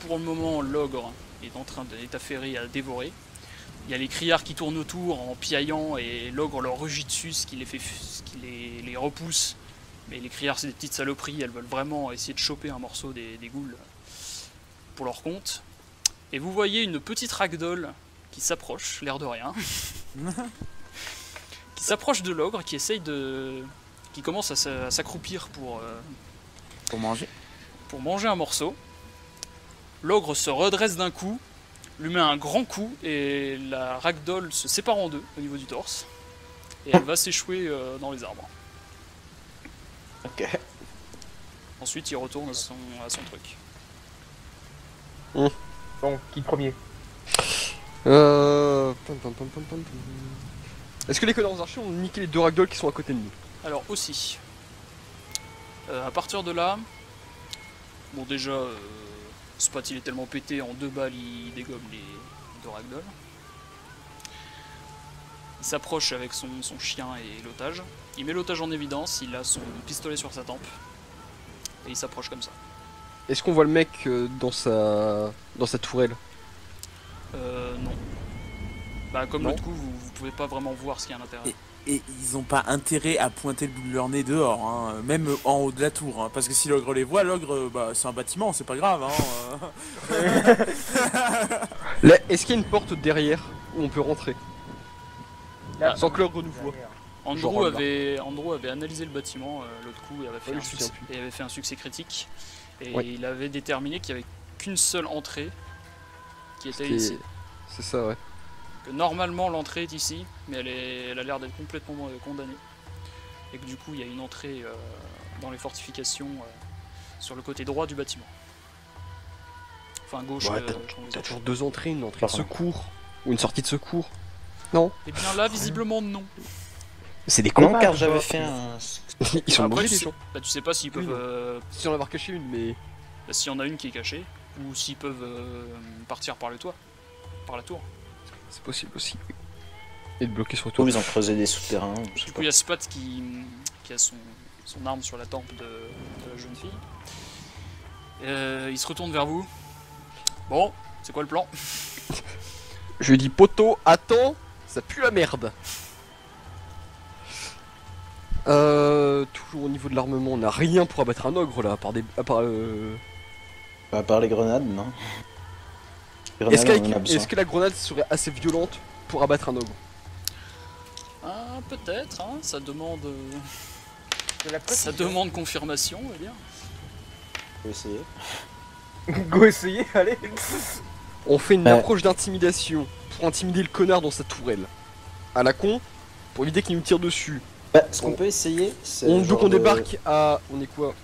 Pour le moment, l'ogre est affairé à dévorer. Il y a les criards qui tournent autour en piaillant et l'ogre leur rugit dessus, ce qui les repousse. Mais les criards, c'est des petites saloperies, elles veulent vraiment essayer de choper un morceau des ghouls pour leur compte. Et vous voyez une petite ragdoll qui s'approche, l'air de rien, qui s'approche de l'ogre, qui commence à s'accroupir pour manger un morceau. L'ogre se redresse d'un coup, lui met un grand coup et la ragdoll se sépare en deux au niveau du torse et elle va s'échouer dans les arbres. Ok. Ensuite il retourne à son truc. Donc, qui premier? Est-ce que les connards archers ont niqué les deux ragdolls qui sont à côté de nous? Alors aussi, à partir de là, bon déjà, Spot il est tellement pété, en 2 balles il dégomme les deux ragdolls. Il s'approche avec son chien et l'otage. Il met l'otage en évidence, il a son pistolet sur sa tempe. Et il s'approche comme ça. Est-ce qu'on voit le mec dans sa tourelle? Non. Bah comme Non. l'autre coup, vous pouvez pas vraiment voir ce qu'il y a à l'intérieur. Et ils ont pas intérêt à pointer le bout de leur nez dehors, hein, même en haut de la tour, hein, parce que si l'ogre les voit, l'ogre, bah, c'est un bâtiment, c'est pas grave. Là, est-ce qu'il y a une porte derrière où on peut rentrer Là, sans que l'ogre nous voit? Andrew avait analysé le bâtiment l'autre coup et Ouais, avait fait un succès critique. Et Ouais. il avait déterminé qu'il n'y avait qu'une seule entrée qui était ici. C'est ça, ouais. Que normalement l'entrée est ici, mais elle a l'air d'être complètement condamnée. Et que du coup il y a une entrée dans les fortifications sur le côté droit du bâtiment. Enfin gauche. Ouais, t'as toujours deux entrées, une entrée de secours ou une sortie de secours. Non? Et bien là visiblement non. C'est des Non, cons. car j'avais fait un... Ils sont Après, mauvais tu les sais, gens. bah, tu sais pas s'ils Oui, peuvent. Si on en avoir caché une, mais Bah, s'il y en a une qui est cachée, ou s'ils peuvent partir par le toit, par la tour. c'est possible aussi. Et de bloquer sur le Ou toit. ils ont creusé des souterrains. je sais Du pas. coup, il y a Spot qui a son arme sur la tempe de la jeune fille. Il se retourne vers vous. Bon, c'est quoi le plan? Je lui dis poteau, attends, ça pue la merde. Toujours au niveau de l'armement, on n'a rien pour abattre un ogre là, à part À part les grenades, non. Est-ce Grenades, on en a besoin. que la grenade serait assez violente pour abattre un ogre? Ah, peut-être, hein, ça demande. de la Ça précision. demande confirmation, on va dire. Faut essayer. Go essayer, allez. On fait une Ouais. approche d'intimidation pour intimider le connard dans sa tourelle. À la con, pour éviter qu'il nous tire dessus. Bah, ce qu'on peut essayer, c'est. Donc on débarque à... On est quoi?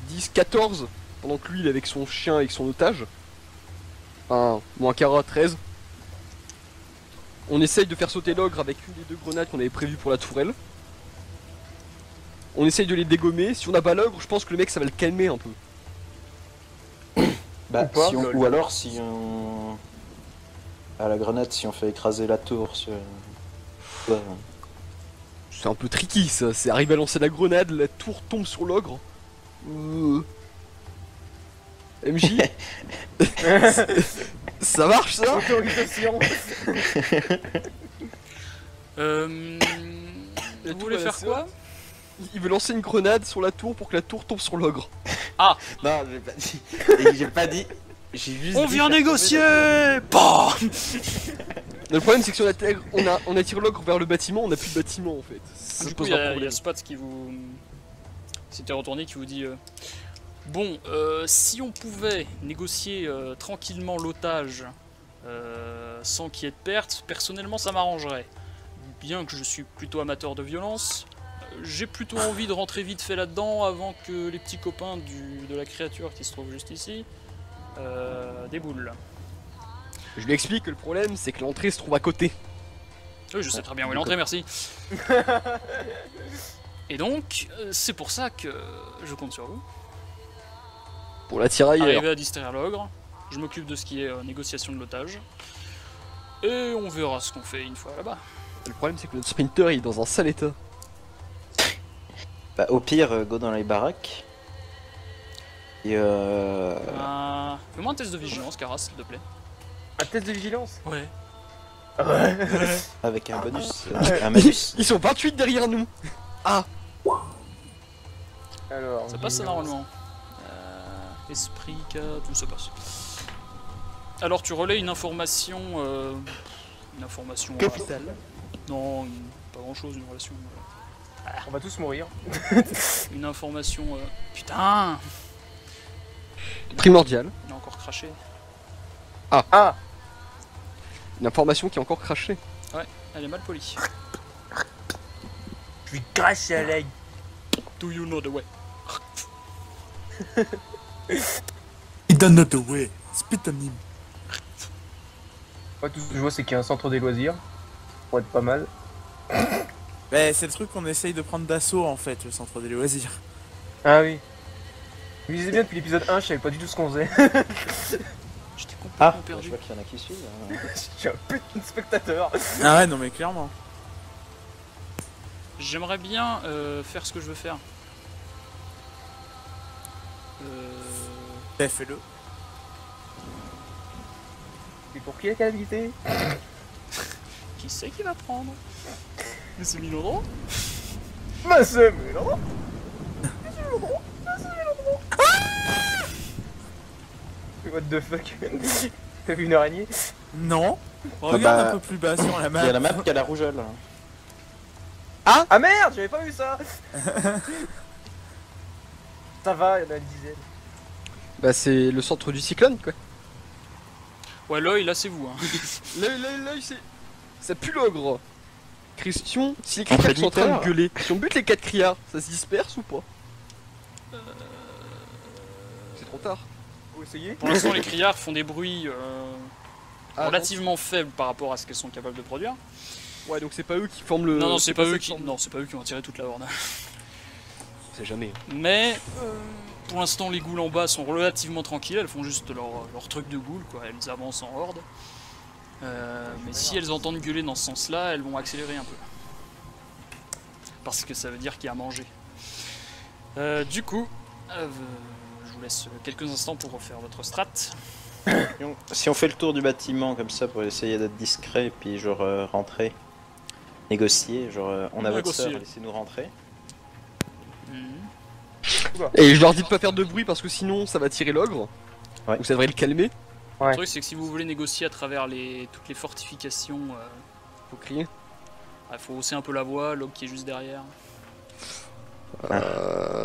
10, 14, pendant que lui il est avec son chien et son otage. Enfin, moins Cara, 13. On essaye de faire sauter l'ogre avec une des deux grenades qu'on avait prévues pour la tourelle. On essaye de les dégommer. Si on n'a pas l'ogre, je pense que le mec ça va le calmer un peu. Bah, Ou pas, ou alors si on. À la grenade, si on fait écraser la tour sur. Ouais. C'est un peu tricky ça, c'est arriver à lancer la grenade, la tour tombe sur l'ogre. MJ Ça marche ça? Autorisation. Vous voulez faire quoi? Il veut lancer une grenade sur la tour pour que la tour tombe sur l'ogre. Non, j'ai pas dit. Et j'ai pas dit. J'ai juste. On dit vient faire négocier! Bah Le problème c'est que si on attire l'ogre vers le bâtiment, on n'a plus de bâtiment en fait. Ça Du coup, pose il un y a problème. Spot qui vous. S'était retourné, qui vous dit bon, si on pouvait négocier tranquillement l'otage sans qu'il y ait de perte, tomber. Ça m'arrangerait. Bien que je suis plutôt amateur de violence, j'ai plutôt envie de rentrer vite fait là-dedans avant que les petits copains de la créature qui se trouve juste ici déboulent. Je lui explique que le problème c'est que l'entrée se trouve à côté. Oui, je sais très bien où est l'entrée, merci. Et donc, c'est pour ça que je compte sur vous. Pour la tirailleur. Arriver à distraire l'ogre, je m'occupe de ce qui est négociation de l'otage. Et on verra ce qu'on fait une fois là-bas. Le problème c'est que notre sprinter il est dans un sale état. Bah, au pire, go dans les baraques. Et Ah, Fais-moi un test de vigilance, Karas, s'il te plaît. Un test de vigilance. Ouais. Ouais. Avec un bonus, un malus. Ils sont 28 derrière nous. Alors. Ça passe ça, vigilance. normalement. Esprit, K, tout ça passe. Alors tu relais une information... une information... Capital. non, pas grand chose, une relation... On va tous mourir. une information... putain, Primordial. il a encore craché. Ah. Une information qui est encore crachée. Elle est mal polie. Je lui crache à l'œil. Do you know the way? It don't know the way. Spit on him. Moi, tout ce que je vois, c'est qu'il y a un centre des loisirs. Pour être pas mal. Bah, c'est le truc qu'on essaye de prendre d'assaut en fait, le centre des loisirs. Ah oui. Je me disais bien depuis l'épisode 1, je savais pas du tout ce qu'on faisait. J'étais complètement Ah, je perdu. vois qu'il y en a qui suivent. hein. Je suis un putain de spectateur. Ah ouais, non mais clairement. J'aimerais bien faire ce que je veux faire. Bah, fais-le. Et pour qui la calamité? Qui c'est qui va prendre? Mais c'est Milodro? Bah c'est Mélan. What the fuck? T'as vu une araignée? Non. Ah Regarde bah, un peu plus bas sur la Il y a la map. map qui a la rougeole. Ah merde, j'avais pas vu ça. Ça va, il y en a une dizaine. Bah c'est le centre du cyclone quoi. Ouais, l'œil, là c'est vous. Hein. L'œil c'est... Ça pue l'ogre. Question, si les On fait criards sont en train de demi-heure. gueuler, si on bute les 4 criards, ça se disperse ou pas? C'est trop tard. Faut essayer. Pour l'instant, les criards font des bruits Ah, relativement faibles par rapport à ce qu'elles sont capables de produire. non. Ouais donc c'est pas eux qui forment le... non, non, c'est pas ça eux qui qui, forme- non, c'est pas eux qui vont tirer toute la horde. C'est jamais. Mais pour l'instant, les ghouls en bas sont relativement tranquilles. Elles font juste leur truc de ghoul, quoi. Elles avancent en horde. Mais si elles entendent gueuler dans ce sens-là, elles vont accélérer un peu. Parce que ça veut dire qu'il y a à manger. Du coup, je vous laisse quelques instants pour refaire votre strat. Si on fait le tour du bâtiment comme ça pour essayer d'être discret, puis genre rentrer, négocier, genre on a votre Négocier. sœur, laissez-nous rentrer. Mhm. Et je leur dis de pas faire de bruit parce que sinon ça va tirer l'ogre. Ouais. Ou ça devrait le calmer. Ouais. Le truc, c'est que si vous voulez négocier à travers toutes les fortifications, Faut crier. il faut hausser un peu la voix, l'og qui est juste derrière.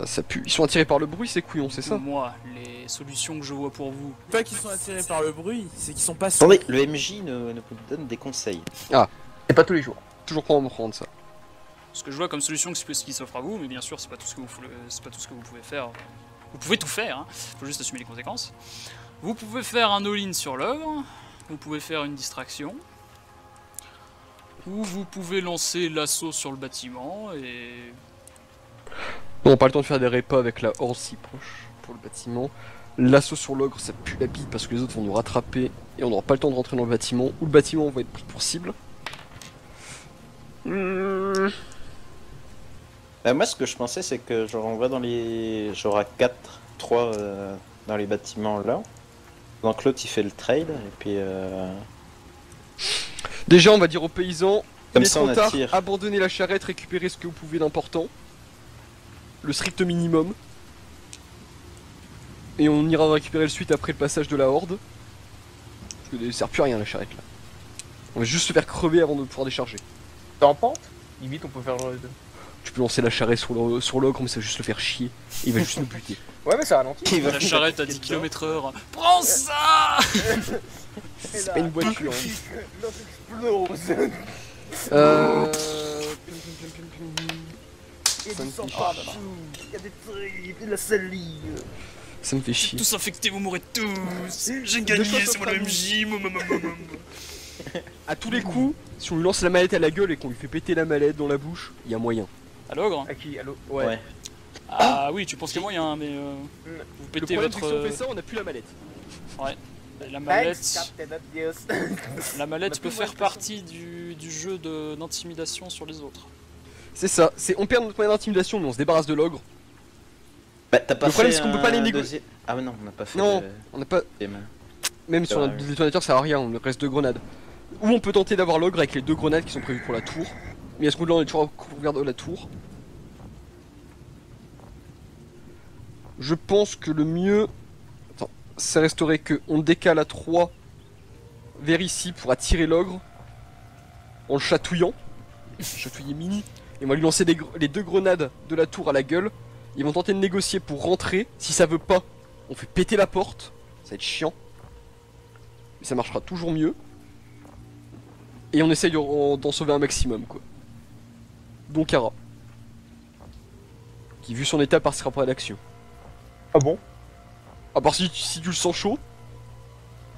Ça pue. Ils sont attirés par le bruit ces couillons, c'est ça? Moi, les solutions que je vois pour vous, C'est pas qu'ils sont attirés par le bruit, c'est qu'ils sont pas sourds. Attendez, le MJ nous donne des conseils. C'est pas tous les jours. Toujours pas en me prendre ça. ce que je vois comme solution ce qui s'offre à vous, mais bien sûr, c'est pas tout ce que vous pouvez faire. Vous pouvez tout faire, hein. Faut juste assumer les conséquences. Vous pouvez faire un all-in sur l'œuvre, vous pouvez faire une distraction, ou vous pouvez lancer l'assaut sur le bâtiment et... Non, pas le temps de faire des répas avec la horde si proche pour le bâtiment. L'assaut sur l'ogre, ça pue la bite parce que les autres vont nous rattraper et on n'aura pas le temps de rentrer dans le bâtiment. Ou le bâtiment va être pris pour cible. Bah, moi ce que je pensais c'est que genre on va dans les... genre à 4, 3 dans les bâtiments là. Donc l'autre il fait le trade et puis Déjà, on va dire aux paysans, Comme il est ça, trop on tard, attire. abandonnez la charrette, récupérez ce que vous pouvez d'important. Le strict minimum. Et on ira récupérer le suite après le passage de la horde. Parce que ça sert plus à rien la charrette là. On va juste se faire crever avant de pouvoir décharger. T'es en pente? Limite, on peut faire le... Tu peux lancer la charrette sur l'ogre, mais ça va juste le faire chier. Et il va juste nous buter. Ouais, mais ça ralentit. il va La charrette à 10 km/h. Prends ça! C'est pas une voiture. hein. L'autre explose. Il y a Ça du me sang fait partout. Il y a des tripes, de la salive. Ça me fait chier. Tous infectés, vous mourrez tous! J'ai De gagné, quoi c'est mon t'en MJ! À tous les coups, si on lui lance la mallette à la gueule et qu'on lui fait péter la mallette dans la bouche, il y a moyen. À l'ogre? À qui? Allô? Ouais. Ah oui, tu penses qu'il y a moyen, mais vous Le pétez problème, c'est votre... que si on fait ça, on a plus la mallette. La mallette, Thanks, Captain Obvious. la mallette On a peut plus faire moins de partie du jeu d'intimidation sur les autres. C'est ça, on perd notre moyen d'intimidation, mais on se débarrasse de l'ogre. Bah, t'as pas Le problème, fait c'est qu'on peut pas les un négocier. deuxième- Ah, mais non, on n'a pas fait. Non, on n'a pas. Même si on a Ouais. deux détonateurs, ça sert à rien, on ne reste 2 grenades. Ou on peut tenter d'avoir l'ogre avec les 2 grenades qui sont prévues pour la tour. Mais à ce moment-là, on est toujours couvert de la tour. Je pense que le mieux. Attends, ça resterait qu'on décale à 3 vers ici pour attirer l'ogre en le chatouillant. Chatouiller mini. Et on va lui lancer les 2 grenades de la tour à la gueule. Ils vont tenter de négocier pour rentrer. Si ça veut pas, on fait péter la porte. Ça va être chiant. Mais ça marchera toujours mieux. Et on essaye d'en sauver un maximum, quoi. Donc Kara. Qui, vu son état, partira pas à l'action. Ah bon? À part si tu le sens chaud.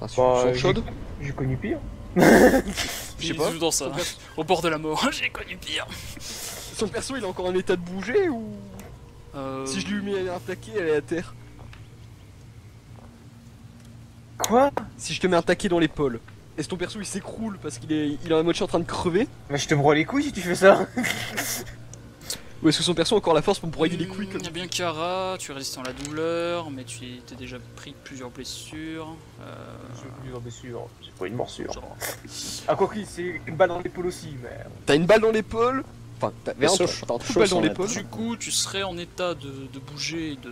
Enfin, si Bah, tu le sens chaude. J'ai connu pire. Je sais pas. Tout dans ça. Au bord de la mort, j'ai connu pire. Son perso, il est encore en état de bouger ou. Si je lui mets un taquet, elle est à terre. Quoi? Si je te mets un taquet dans l'épaule, est-ce que ton perso il s'écroule parce qu'il est en mode je suis en train de crever? Bah je te broie les couilles si tu fais ça. Ou est-ce que son perso a encore la force pour me broyer les couilles Il comme y a bien Kara, tu es résistant à la douleur, mais tu t'es déjà pris plusieurs blessures. Bien sûr, c'est pas une morsure. Genre, Ah quoi qu'il, c'est une balle dans l'épaule aussi, mais... T'as une balle dans l'épaule. Enfin, t'as Mais un sauf- trou de chaud balle dans son l'épaule. du coup, tu serais en état de bouger et de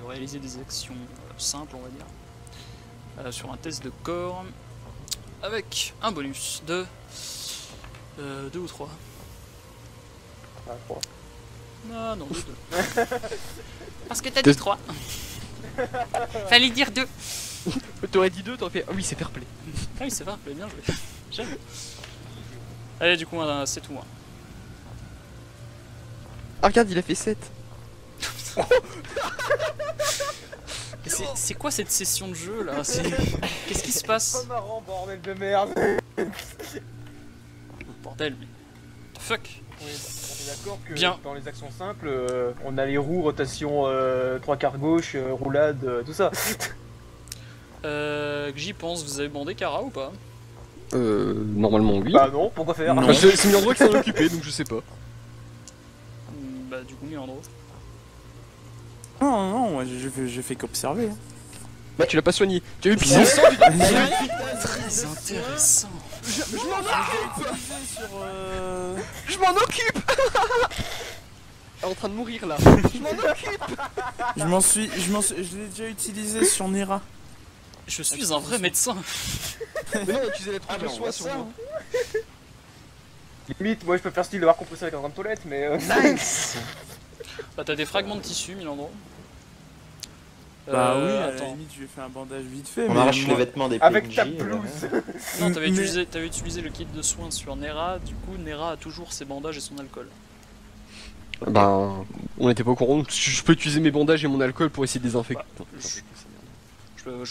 réaliser des actions simples, on va dire, sur un test de corps, avec un bonus de 2 ou 3. Ah, je crois. Ah non, 2. Parce que t'as dit 3. Fallait dire 2. T'aurais dit 2, t'aurais fait. Ah oui, c'est fair play. Ah oui, c'est vrai, bien joué. J'aime. Allez, du coup, c'est tout. Ah, regarde, il a fait 7. C'est quoi cette session de jeu là? Qu'est-ce qui se passe? Pas marrant, bordel de merde. Bordel, mais. Fuck. Oui, on est d'accord que Bien. dans les actions simples, on a les roues, rotation 3 quarts gauche, roulade, tout ça. Que j'y pense, vous avez bandé Kara ou pas? Normalement, oui. Bah non, pourquoi faire? Non. Bah, c'est Miandro qui s'en est occupé, donc je sais pas. Bah, du coup, Miandro. Non, non, moi j'ai fait qu'observer. hein. Bah, tu l'as pas soigné. Tu as eu pisser le sang du Très intéressant. Je m'en occupe. Elle est en train de mourir là. Je m'en occupe. Je l'ai déjà utilisé sur Nera. Je suis un vrai médecin. Mais non, tu faisais la truc de mais on soin voit sur ça, moi. Limite, moi je peux faire style de voir compressé avec un grain de toilette, mais... Nice. Bah, t'as des fragments de tissu, Milandro. Bah oui, à la attends. limite, je vais faire un bandage vite fait. On mais arrache les moi- vêtements des Avec PNJ, ta et blouse. Non, t'avais Mais- utilisé le kit de soins sur Nera, du coup, Nera a toujours ses bandages et son alcool. Ben, on était pas au courant. Je peux utiliser mes bandages et mon alcool pour essayer de désinfecter.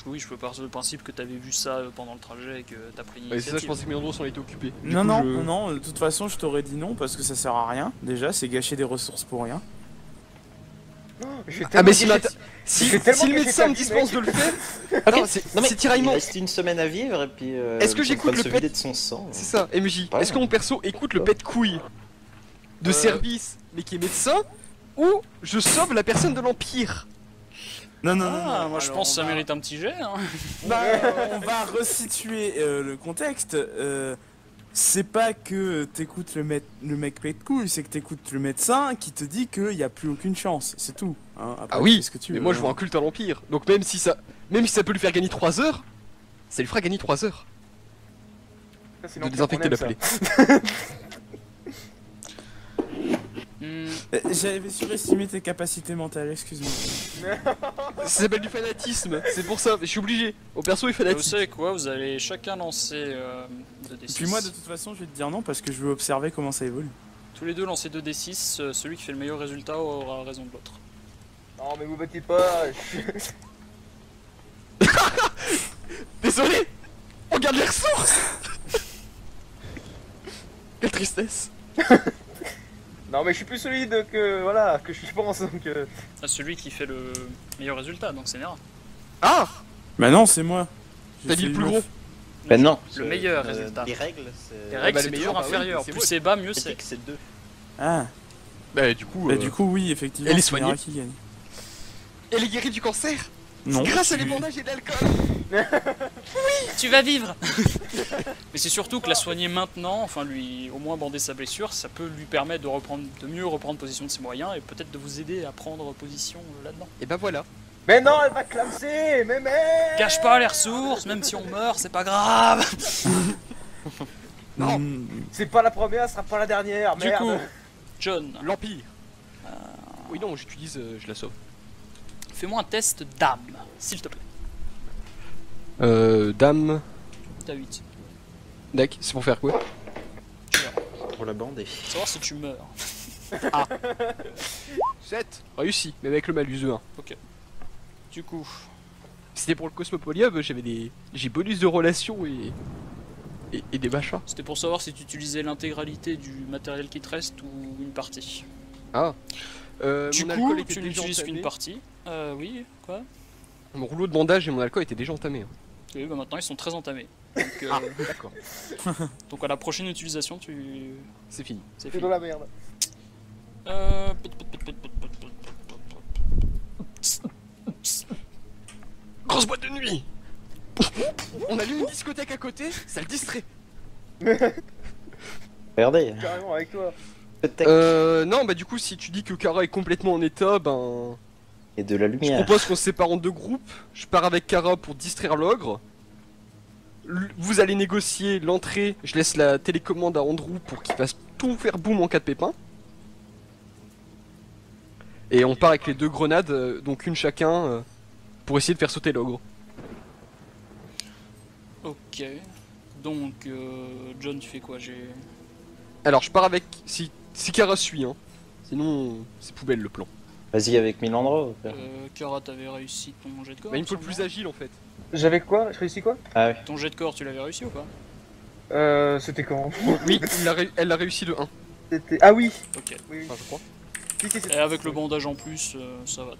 Oui, je peux partir du principe que t'avais vu ça pendant le trajet et que t'as pris Ouais, c'est ça, je l'initiative. pensais que Miandro s'en était occupé. Du Non, coup, non, je- non, de toute façon, je t'aurais dit non parce que ça sert à rien. Déjà, c'est gâcher des ressources pour rien. Ah, mais si, si, J'ai tellement si le gâché médecin ta me vie, dispense mec. de le faire. Ok. Non, c'est Non, mais c'est il tiraillement. reste une semaine à vivre et puis. Est-ce que on j'écoute va le se pet- vider de son sang. C'est ça, MJ. Ouais. Est-ce que mon perso écoute le pet couille de service, mais qui est médecin, ou je sauve la personne de l'Empire? Non, non, Ah, moi je Alors, pense que on ça va- mérite un petit jet. Hein. Bah, on va resituer le contexte. C'est pas que t'écoutes le mec pète de couille, c'est que t'écoutes le médecin qui te dit qu'il y a plus aucune chance. C'est tout. Hein. Après, Ah oui, fais ce que tu mais veux, moi je vois hein. un culte à l'Empire. Donc même si ça peut lui faire gagner 3 heures, ça lui fera gagner 3 heures de désinfecter la plaie. Hmm, J'avais surestimé tes capacités mentales, excuse-moi. Ça s'appelle du fanatisme, c'est pour ça, je suis obligé. Au perso il est vous fanatique. savez quoi, vous allez chacun lancer 2d6. Et puis moi, de toute façon, je vais te dire non parce que je veux observer comment ça évolue. Tous les deux lancer 2d6, celui qui fait le meilleur résultat aura raison de l'autre. Non mais vous battez pas. Désolé, on garde les ressources. Quelle tristesse. Non mais je suis plus solide que voilà que je pense donc. Ah, celui qui fait le meilleur résultat, donc c'est Nera. Ah, Bah non, c'est moi. J'ai t'as dit fait le une plus gros. offre. Mais non. Le meilleur résultat. Les règles, c'est. Les règles bah, c'est le toujours meilleur, bah oui, inférieur, c'est plus vrai. c'est bas, mieux C'est c'est. que c'est 2. Ah, Bah du coup, bah du coup, oui, effectivement. Elle est c'est soignée. Nera qui gagne. Elle est guérie du cancer Non. grâce à tu- les bandages et de l'alcool. Tu vas vivre. Mais c'est surtout que la soigner maintenant, enfin lui au moins bander sa blessure, ça peut lui permettre de mieux reprendre possession de ses moyens et peut-être de vous aider à prendre position là-dedans. Et bah voilà. Mais non, elle va clamser. Mais merde. Cache pas les ressources, même si on meurt, c'est pas grave. Non. C'est pas la première, ce sera pas la dernière. Du Merde. coup, John, L'Empire. Oui non, j'utilise, je la sauve. fais-moi un test d'âme, s'il te plaît. Dame. T'as 8. Deck, c'est pour faire quoi? Pour la bander. Savoir si tu meurs. 7. Réussi, mais avec le malus de 1. Du coup, C'était pour le Cosmopolium, j'ai bonus de relation et des machins. c'était pour savoir si tu utilisais l'intégralité du matériel qui te reste ou une partie. Ah. Du Mon alcool coup, était tu déjà n'utilises entamé. qu'une partie. Oui, quoi? Mon rouleau de bandage et mon alcool étaient déjà entamés. Hein. Oui, bah maintenant ils sont très entamés. Donc, D'accord. donc à la prochaine utilisation, C'est fini. c'est C'est fini. dans la merde. Grosse boîte de nuit. On allume une discothèque à côté, ça le distrait. Regardez, Carrément avec toi. peut-être. Non, bah du coup, si tu dis que Kara est complètement en état, ben. Et de la Je lumière. propose qu'on se sépare en deux groupes. Je pars avec Kara pour distraire l'ogre. Vous allez négocier l'entrée. Je laisse la télécommande à Andrew pour qu'il fasse tout faire boum en cas de pépin. Et on part avec les deux grenades, donc une chacun, pour essayer de faire sauter l'ogre. Ok. Donc, John, tu fais quoi? Alors je pars avec. Si Kara suit, hein. Sinon, c'est poubelle le plan. Vas-y avec Milandro. Kara, t'avais réussi ton jet de corps? Bah, il me faut me le plus semble. agile en fait. J'avais quoi? Je réussis quoi? Ah oui. Ton jet de corps, tu l'avais réussi ou pas? C'était quand? Oui, elle l'a réussi de 1. C'était. Ah oui. Ok. Oui, oui. Enfin, je crois. Et avec le bandage en plus, ça va,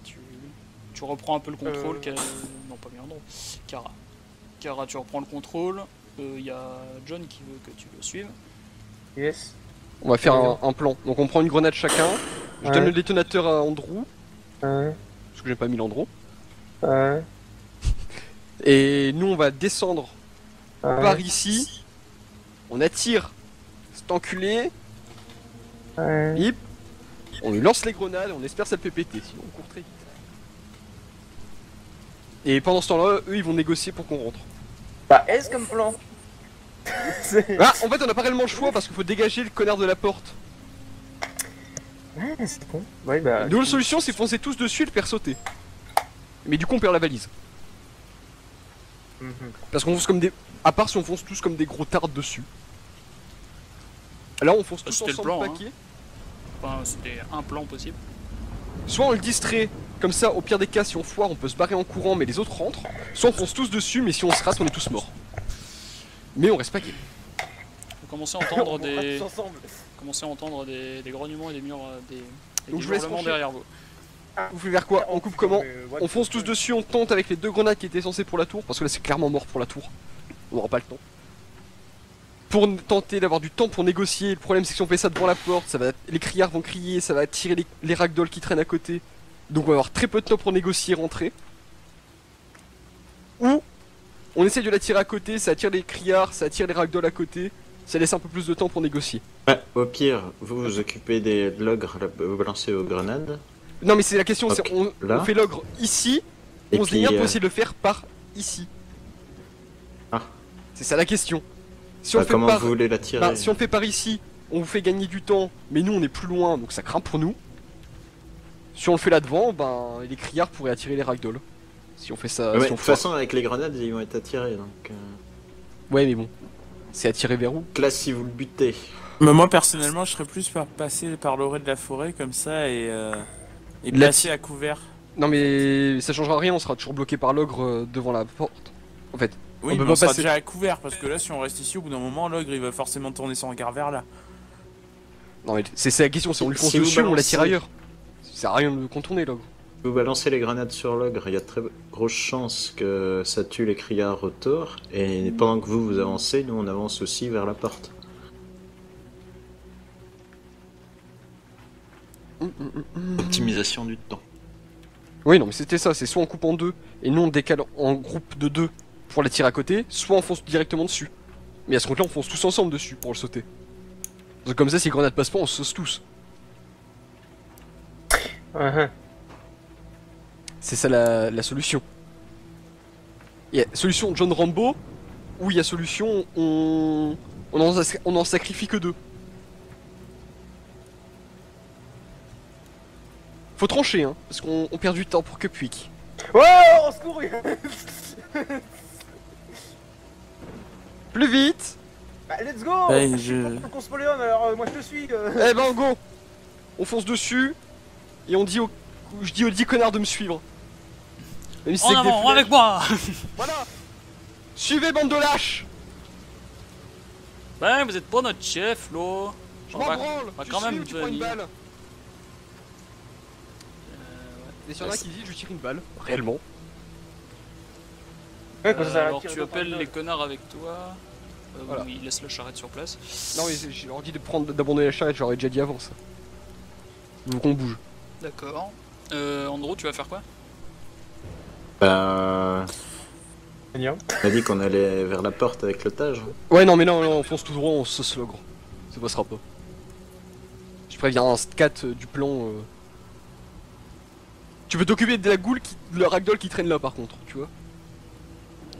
tu reprends un peu le contrôle. Non, pas bien, non. Kara, tu reprends le contrôle. Il y a John qui veut que tu le suives. Yes. On va faire un plan. Donc on prend une grenade chacun. Je donne Ouais. le détonateur à Andrew. Ouais. Parce que j'ai pas mis l'Andrew. Ouais. Et nous on va descendre Ouais. par ici. On attire cet enculé. Ouais. Hip. On lui lance les grenades et on espère que ça le fait péter. Sinon on court très vite. Et pendant ce temps-là, eux ils vont négocier pour qu'on rentre. Bah, S comme plan. C'est. Ah, en fait on a pas réellement le choix parce qu'il faut dégager le connard de la porte. Ouais, c'est con. Ouais, bah. Nous la solution c'est foncer tous dessus et le faire sauter. Mais du coup on perd la valise. Mhm. Parce qu'on fonce comme des... À part si on fonce tous comme des gros tardes dessus. Là on fonce Bah, tous c'était le ensemble plan, paquet. Enfin, c'était un plan possible. Soit on le distrait, comme ça au pire des cas si on foire on peut se barrer en courant mais les autres rentrent. Soit on fonce tous dessus mais si on se rate on est tous morts. Mais on reste paquet. Vous commencez à entendre On mourra des... tous ensemble. commencez à entendre des grognements et des murs, des Donc je vous laisse hurlements franchir. derrière vous. Vous faites vers quoi? On coupe comment? What On fonce the tous fuck. dessus, on tente avec les deux grenades qui étaient censées pour la tour, parce que là c'est clairement mort pour la tour. On n'aura pas le temps. Pour tenter d'avoir du temps pour négocier, le problème c'est que si on fait ça devant la porte, les criards vont crier, ça va attirer les ragdolls qui traînent à côté. Donc on va avoir très peu de temps pour négocier et rentrer. Ou on essaye de la tirer à côté, ça attire les criards, ça attire les ragdolls à côté, ça laisse un peu plus de temps pour négocier. Ouais, au pire, vous vous occupez de l'ogre, vous balancez aux grenades. Non mais c'est la question, Ok, c'est on là. fait l'ogre ici, Et on se puis, démerde pour essayer de le faire par ici. Ah. C'est ça la question. Si on bah, le fait comment par... vous voulez la tirer? bah, si on le fait par ici, on vous fait gagner du temps, mais nous on est plus loin, donc ça craint pour nous. Si on le fait là devant, ben les criards pourraient attirer les ragdolls. Si on fait ça, Ouais, si de on toute foire. façon, avec les grenades, ils vont être attirés. Donc, Ouais mais bon, c'est attiré vers où? là, si vous le butez. Mais moi personnellement, je serais plus par passer par l'orée de la forêt comme ça et La- passer à couvert. Non mais ça changera rien, on sera toujours bloqué par l'ogre devant la porte. En fait. Oui, On peut mais pas on sera passer. déjà à couvert parce que là, si on reste ici, au bout d'un moment, l'ogre il va forcément tourner son regard vers là. Non mais c'est la question, si on lui fonce Si vous dessus, on balancez- l'attire ailleurs. Ça sert à rien de contourner l'ogre. Vous balancez les grenades sur l'ogre, il y a de très grosses chances que ça tue les criards autour. Et pendant que vous avancez, nous on avance aussi vers la porte. Optimisation du temps. Oui, non, mais c'était ça, c'est soit on coupe en deux, et nous on décale en groupe de deux pour la tirer à côté, soit on fonce directement dessus. Mais à ce compte-là, on fonce tous ensemble dessus pour le sauter. Donc comme ça, si les grenades passent pas, on se sauce tous. C'est ça la solution. Il y a solution John Rambo, ou il y a solution on en sacrifie que deux. Faut trancher, hein, parce qu'on perd du temps pour que Puik. Oh, au secours. Plus vite. Bah, let's go. Ouais, Qu'on se poléonne, alors moi je te suis. Eh ben go. On fonce dessus, et on dit je dis aux 10 connards de me suivre. Même si En c'est que des avant, flèches. avec moi. Voilà. Suivez, bande de lâches. Ben, vous êtes pas notre chef, là. Je On m'en va- branle. on va Tu quand suis même ou tu prends une venir. balle. Et s'il y en a qui dit je tire une balle, réellement. Ouais, quand ça Alors tire tu dans appelles ta les gueule. connards avec toi. Voilà. Oui, il laisse la charrette sur place. Non mais je leur dis d'abandonner la charrette, j'aurais déjà dit avant ça. Donc on bouge. D'accord. Andro, tu vas faire quoi? Ben, Bien. on a dit qu'on allait vers la porte avec l'otage. Ouais non mais non, on fonce tout droit, on se sauce l'ogre. Ça passera pas. Je préviens un scat du plan. Tu peux t'occuper de la goule, de la ragdoll qui traîne là par contre, tu vois.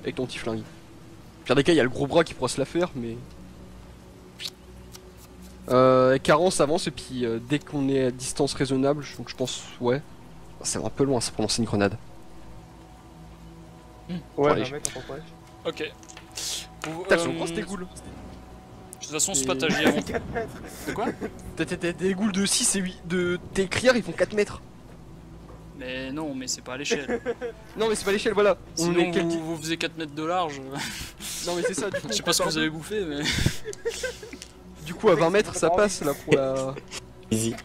Avec ton petit flingue. Pire des cas, il y a le gros bras qui pourra se la faire, mais... Carence avance et puis dès qu'on est à distance raisonnable, donc je pense, ouais. C'est un peu loin ça pour lancer une grenade. Ouais, Allez. un mec en temps Ok. Putain, elles sont grosses tes goules. De toute façon, c'est Et- pas ta vie avant. 4 mètres. De quoi? T'as des goules de 6 et 8, tes criards ils font 4 mètres. Mais non, mais c'est pas à l'échelle. Non mais c'est pas l'échelle, voilà. On Sinon, est quel vous faisiez 4 mètres de large. Non mais c'est ça, du coup, Je sais on pas ce que part vous avez bouffé, mais. Du coup à 20 mètres ça passe là pour la... Easy.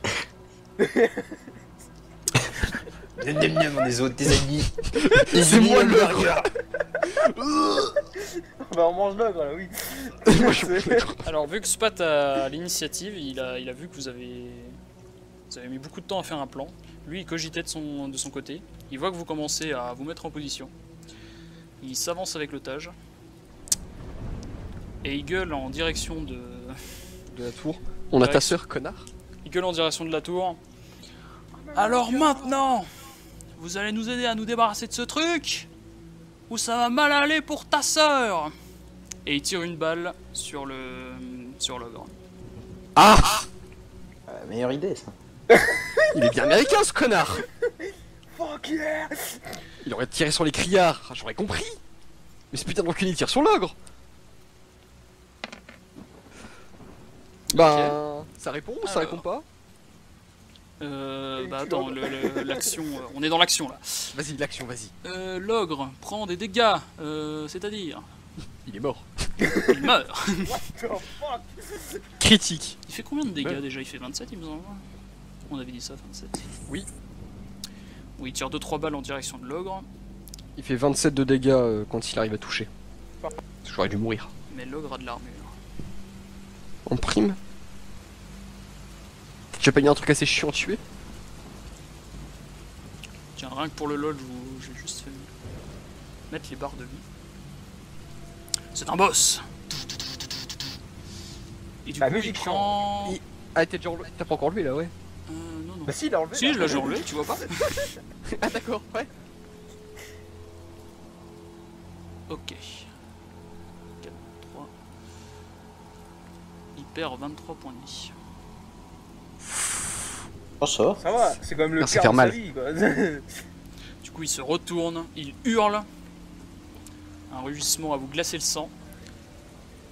On est autres, tes amis. C'est moi le burger. Bah on mange l'ogre là, oui. Moi, je suis C'est- Alors, vu que Spat a l'initiative, il a vu que vous avez mis beaucoup de temps à faire un plan. Lui, il cogitait de son côté. Il voit que vous commencez à vous mettre en position. Il s'avance avec l'otage. Et il gueule en direction de. de la tour. On a ta sœur, connard. Il gueule en direction de la tour. Alors maintenant, vous allez nous aider à nous débarrasser de ce truc, ou ça va mal aller pour ta sœur. Et il tire une balle sur l'ogre. Ah, Meilleure idée, ça. il est bien américain ce connard. Fuck yeah. Il aurait tiré sur les criards, j'aurais compris. Mais ce putain d'enculé il tire sur l'ogre. Bah, ça répond ou ça Alors. répond pas? Bah attends, l'action, on est dans l'action là. Vas-y, l'action, vas-y. L'ogre prend des dégâts, c'est-à-dire Il est mort. il meurt. The fuck. Critique. Il fait combien de dégâts Ouais. déjà? Il fait 27 il me semble. On avait dit ça, 27. Oui. Oui, il tire 2-3 balles en direction de l'ogre, Il fait 27 de dégâts quand il arrive à toucher. Parce que j'aurais dû mourir. mais l'ogre a de l'armure. En prime. T'as déjà pas dit un truc assez chiant à tuer? Tiens, rien que pour le lol, j'ai juste fait mettre les barres de vie. C'est un boss. Et du La coup, il musique prend... Ah, t'as déjà enlevé? T'as pas encore enlevé là, ouais. Non, non. Bah si, il a enlevé. Si, là. je l'ai enlevé, tu vois pas? Ah, d'accord, ouais. Ok. 4, 3. Il perd 23 points de vie. Oh, ça va. Ça va, c'est quand même le Merci, quart faire de sa mal. vie quoi. Du coup, il se retourne, il hurle. Un rugissement à vous glacer le sang.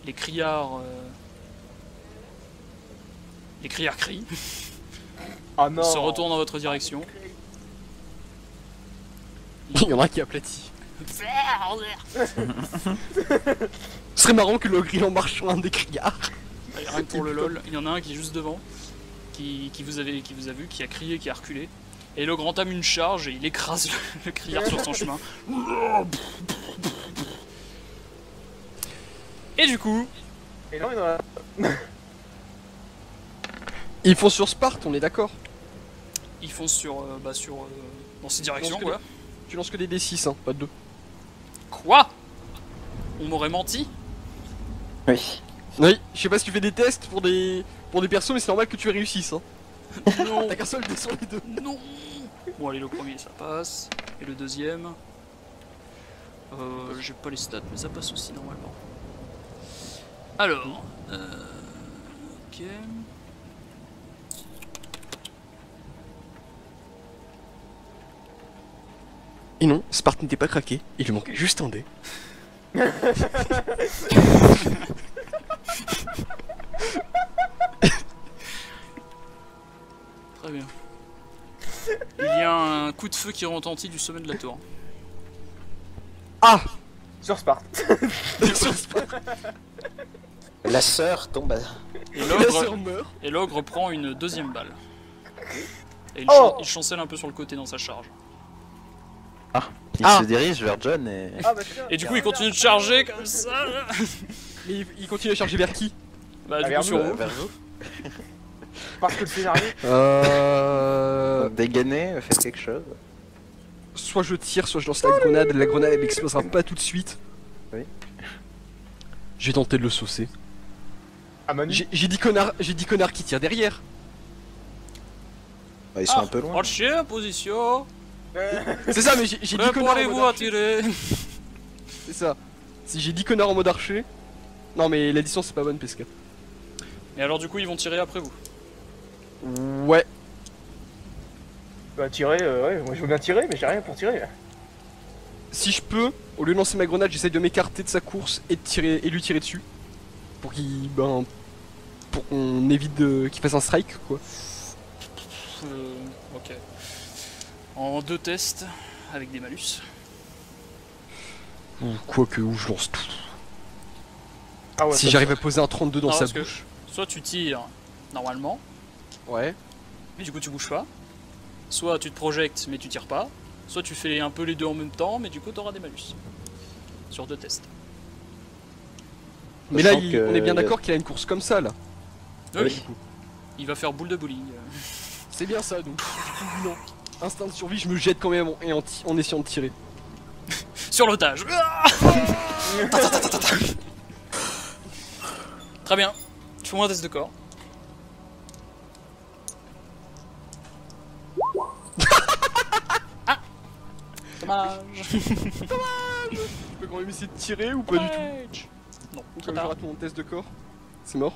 Les criards... Les criards crient. Ah non. Ils se retournent dans votre direction. Il y en a un qui est aplati. Ce serait marrant que le grill en marche sur un des criards. Allez, rien que pour le lol, il y en a un qui est juste devant, qui vous a vu, qui a crié, qui a reculé. Et le grand entame une charge et il écrase le criard sur son chemin. Et du coup, Et non, il en a. Ils font sur Sparte, on est d'accord. ils foncent sur Dans cette direction, que voilà. Tu lances que des D6, hein, pas de 2. Quoi? On m'aurait menti? Oui. Oui, je sais pas si tu fais des tests pour des persos, mais c'est normal que tu réussisses. Hein. Non. T'as qu'un seul dé sur les deux. Non. Bon allez, le premier ça passe. Et le deuxième... j'ai pas les stats, mais ça passe aussi normalement. Alors... ok... Et non, Sparte n'était pas craqué, il lui manquait juste un dé. Très bien. Il y a un coup de feu qui retentit du sommet de la tour. Ah Sur Sparte. La sœur tombe à... Et La l'ogre sœur meurt. et l'ogre prend une deuxième balle. Et Oh il chancelle un peu sur le côté dans sa charge. Il Ah. se dirige vers John et... Ah bah tiens. Et du coup il continue de charger comme ça. Mais il continue à charger vers qui? Bah Ah, du coup vers sur nous, vous. vers vous. Parce que le scénario. Dégainer, faites quelque chose. Soit je tire, soit je lance la grenade. La grenade elle explosera pas tout de suite. Oui. J'ai tenté de le saucer. Ah Manu. J'ai dit connard qui tire derrière. Bah, ils sont un peu loin. Oh le chien, position. C'est ça, mais j'ai dit connard en mode Préparez-vous à archer. tirer. C'est ça. Si j'ai dit connard en mode archer. Non mais la distance c'est pas bonne, Pesca. Et alors du coup ils vont tirer après vous. Ouais. Bah tirer, ouais, moi je veux bien tirer, mais j'ai rien pour tirer. Si je peux, au lieu de lancer ma grenade, j'essaie de m'écarter de sa course et de tirer et lui tirer dessus. Pour qu'il. Pour qu'on évite qu'il fasse un strike quoi. Ok. En 2 tests avec des malus. Ou quoi que, ou je lance tout. Ah ouais. Si j'arrive à poser un 32 dans Non, sa parce que- bouche. Soit tu tires normalement, Ouais. mais du coup tu bouges pas. Soit tu te projectes mais tu tires pas. Soit tu fais un peu les deux en même temps, mais du coup t'auras des malus. Sur 2 tests. Mais là, Sachant que- on est bien d'accord qu'il a une course comme ça là. Oui. Il va faire boule de bowling. C'est bien ça donc. Du coup, non. Instinct de survie, je me jette quand même en essayant de tirer. Sur l'otage. Très bien. Fais-moi un test de corps. Ah. Dommage. Je peux quand même essayer de tirer ou pas du tout? Non, Ou trop comme je tard. rate mon test de corps, c'est mort.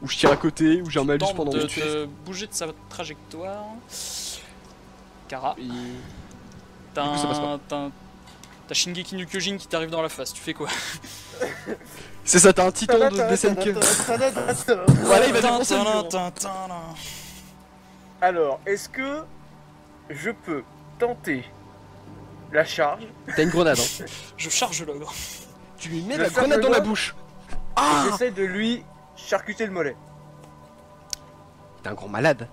Ou je tire à côté, ou j'ai un malus Tente pendant de mon test. te bouger de sa trajectoire. Kara, Et... t'as Du coup, ça passe pas. t'as Shingeki no Kyojin qui t'arrive dans la face, tu fais quoi? C'est ça, t'as un titan de SNK. Voilà, il va défoncer le mur. Alors, est-ce que je peux tenter la charge T'as une grenade, hein. Je charge l'ogre. Tu lui mets Je la ferme grenade le dans la doigt. bouche. et j'essaie de lui charcuter le mollet? T'es un grand malade.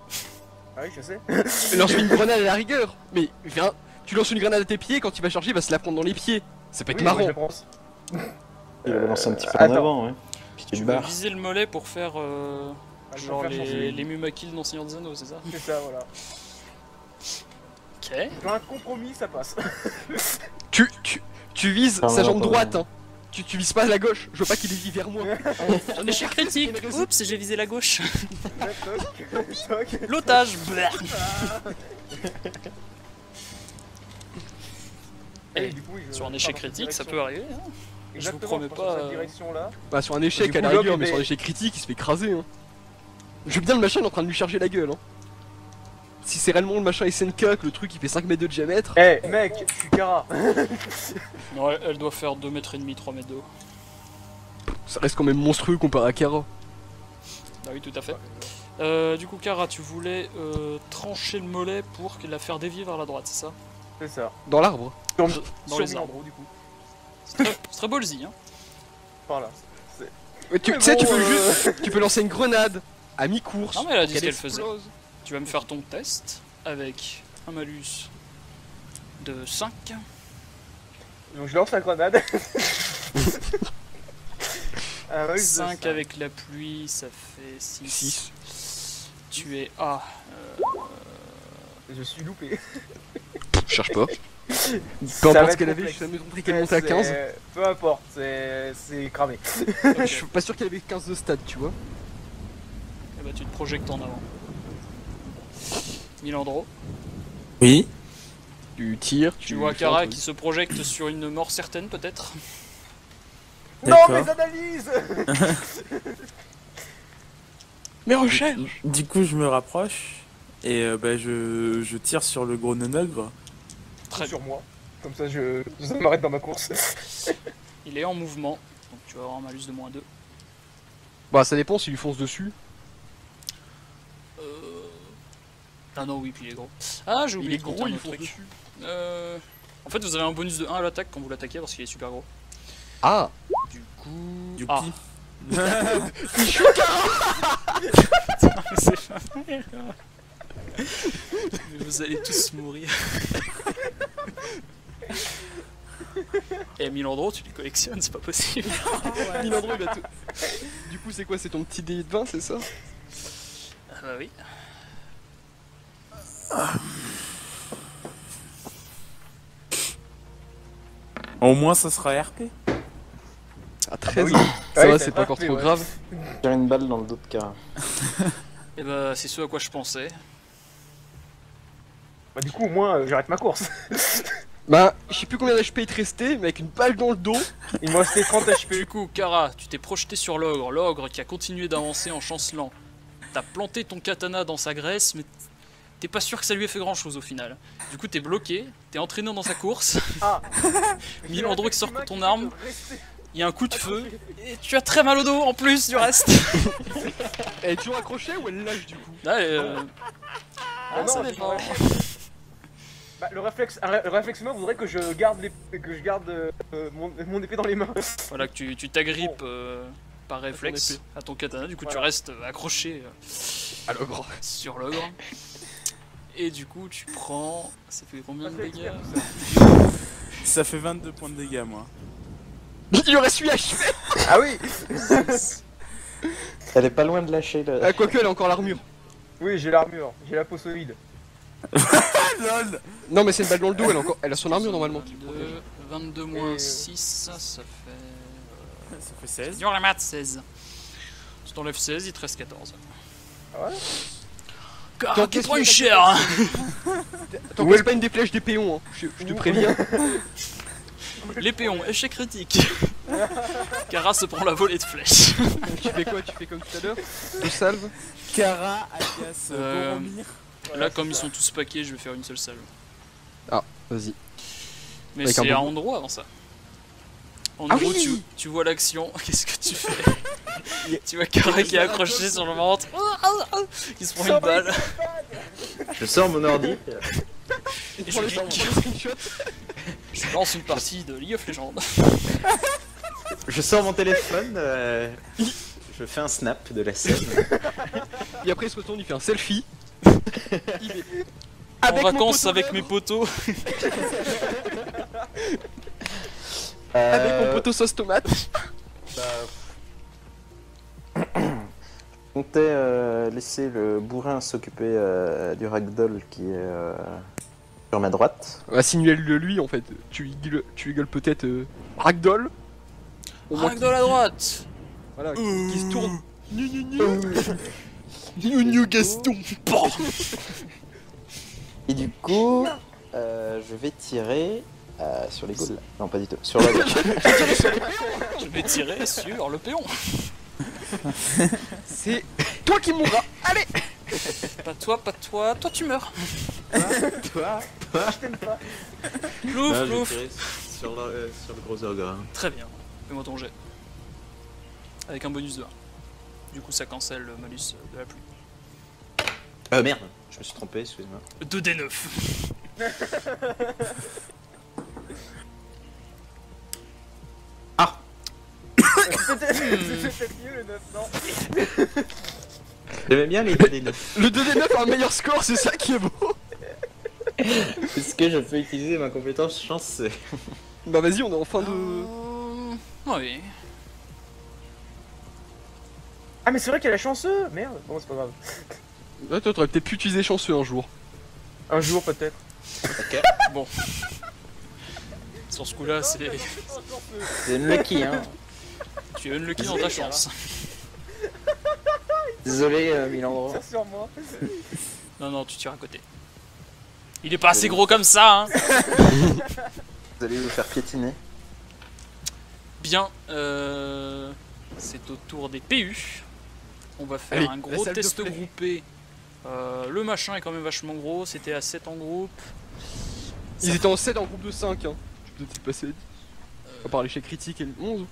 Ah oui, je sais. Lance une grenade à la rigueur. Mais viens, tu lances une grenade à tes pieds, quand il va charger, il va se la prendre dans les pieds. Ça peut être Oui, marrant. moi, je pense. Il va le lancer un petit peu en attends. avant, ouais. Puis tu Tu te veux barres. viser le mollet pour faire Ah, je vais genre faire changer. les Mumakil dans Seigneur des Anneaux, c'est ça? C'est ça, voilà. Ok. Dans un compromis, ça passe. Tu vises Ah, sa non, jambe pas droite, vraiment. hein. Tu vises pas la gauche, je veux pas qu'il dévie vers moi. Un échec critique. Une raison. Oups, j'ai visé la gauche. Toc, toc. L'otage. Blah. Et Eh, du coup, oui, je sur un pars échec dans cette critique, ça direction. peut arriver. Hein. Exactement, promets je pars pas, dans cette direction-là. Bah sur un échec Du à la coup, rigueur, l'homme, mais il sur un est- échec critique, il se fait écraser, hein. Je veux bien le machin est en train de lui charger la gueule, hein. Si c'est réellement le machin SNK, que le truc il fait 5 mètres de diamètre, Eh mec, je suis Kara. Non, elle doit faire 2 mètres et demi, 3 mètres de haut. ça reste quand même monstrueux comparé à Kara. Bah oui, tout à fait. Du coup, Kara, tu voulais trancher le mollet pour la faire dévier vers la droite, c'est ça? C'est ça. Dans l'arbre. Dans Sur les mon arbres. endroit, du coup. C'est très ballsy, hein. Par là. Ouais, tu Mais sais, tu bon, peux juste. Tu peux lancer une grenade à mi-course. Non, mais elle a dit ce qu'elle qu'elle faisait. explose. Tu vas me faire ton test avec un malus de 5. Donc je lance la grenade. Un malus de 5 avec la pluie, ça fait 6. 6. Tu es à Je suis loupé. Je cherche pas. Peu Ça importe va ce être qu'elle avait, complexe. je suis jamais montré qu'elle montait à 15. Peu importe, c'est cramé. Je suis pas sûr qu'elle avait 15 de stade, tu vois. Et bah tu te projectes en avant. Milandro, Oui. Tu tires, tu vois fais un Kara truc. qui se projette sur une mort certaine peut-être. Non, D'accord. mes analyses. Mais recherche. Du coup, je me rapproche et bah, je tire sur le gros nonogre. Très Sur moi. Comme ça, ça m'arrête dans ma course. Il est en mouvement, donc tu vas avoir un malus de -2. Bah ça dépend s'il lui fonce dessus. Ah non, oui, puis il est gros. Ah, j'ai Il oublié est de gros, compter un il autre fonce truc. dessus. En fait, vous avez un bonus de 1 à l'attaque quand vous l'attaquez parce qu'il est super gros. Ah. Du coup. Youpi. Ah, c'est pas vrai. Mais vous allez tous mourir. Et Milandro, tu les collectionnes, c'est pas possible. Milandro, il a tout. Du coup c'est quoi, c'est ton petit dé de 20, c'est ça? Ah bah oui. Au moins, ça sera RP. Ah 13. oui. Ça Ouais, va, ça c'est va pas encore taper, trop ouais. grave. J'ai une balle dans le dos de Kara. Et bah, c'est ce à quoi je pensais. Bah, du coup, au moins, j'arrête ma course. Bah, je sais plus combien d'HP il te restait, mais avec une balle dans le dos. Il me restait 30 HP. Du coup, Kara, tu t'es projeté sur l'ogre qui a continué d'avancer en chancelant. T'as planté ton katana dans sa graisse, mais t'es pas sûr que ça lui ait fait grand chose au final. Du coup, t'es bloqué, t'es entraîné dans sa course, Ah. Milandro qui sort Humain ton fait arme, que rester il y a un coup de feu, et tu as très mal au dos en plus du reste. Elle est toujours accrochée ou elle lâche du coup? Là, Ah ça non, dépend. Bah, le réflexe humain voudrait que je garde mon épée dans les mains. Voilà, que tu t'agrippes par réflexe épée. à ton katana, du coup tu Voilà. restes accroché À l'ogre. sur l'ogre. Et du coup tu prends... Ça fait combien de Réflexe, dégâts? tout ça. Ça fait 22 points de dégâts, moi. Il lui reste 8 HP. Ah oui. Elle est pas loin de lâcher le. Ah, quoique, elle a encore l'armure. Oui, j'ai l'armure, j'ai la peau solide. LOL. Non, mais c'est une balle dans le dos, elle a son armure normalement. 22 moins Et- 6, ça fait... Ça fait 16. Dur la maths, 16. Tu t'enlèves 16, il te reste 14. Ah ouais. Ah, qui qu'est-ce prend que une t'as chère hein. Attends, c'est pas une des flèches des péons, hein. Je te préviens. Les péons, échec critique. Kara se prend la volée de flèches. Tu fais quoi? Tu fais comme tout à l'heure? Deux salves. Kara, alias Boromir. Là, comme ils sont tous paquets, je vais faire une seule salve. Vas-y. Mais Avec un c'est à bon- Andro avant ça. En Ah gros, oui. tu vois l'action, qu'est-ce que tu fais? Tu vois Kara qui est accroché sur le ventre, qui se prend une balle. Je sors mon ordi. Et Prends le je screenshot. lance une partie de League of Legends. Je sors mon téléphone. Je fais un snap de la scène. Et après, il se retourne, il fait un selfie. Il est. En Avec mon vacances poteau avec d'ogre. mes potos. Avec mon poteau sauce tomate. Je comptais laisser le bourrin s'occuper du ragdoll qui est sur ma droite. Ah, Sinuel-le lui en fait. Tu lui gueules peut-être Ragdoll. Au moins Rack de la droite. Voilà, qui se tourne. New Gaston. Et du coup, je vais tirer sur les gaules. Non, pas du tout. Sur la gauche. Je vais tirer sur le péon. C'est toi qui mourras. Allez. Pas toi, toi tu meurs. Toi Je t'aime pas. Plouf, je vais plouf. tirer sur le gros ogre. hein. Très bien, fais-moi ton jet. Avec un bonus de 1. Du coup ça cancelle le malus de la pluie. Merde, je me suis trompé, excuse-moi. 2d9. C'est peut-être mieux le 9, non? J'aimais bien les 2d9. Le 2D9 a un meilleur score, c'est ça qui est beau. Est-ce que je peux utiliser ma compétence chance? Bah vas-y, on est en fin de. Oui. Ah, mais c'est vrai qu'elle a chanceux! Merde, bon, c'est pas grave. Ouais, toi t'aurais peut-être pu utiliser chanceux un jour. Un jour peut-être. Ok. Bon. Sur ce coup-là, c'est... C'est unlucky, hein. Tu es unlucky dans ta chance. Désolé, Milandro. Tire sur moi. Non, non, tu tires à côté. Il est pas assez gros comme ça, hein. Vous allez vous faire piétiner. Bien, c'est au tour des PU. On va faire Allez, un la gros salle de test flèche. groupé. Le machin est quand même vachement gros, c'était à 7 en groupe. Ils étaient en 7 en groupe de 5, hein. Je peux te passer. À part l'échec critique et le 11.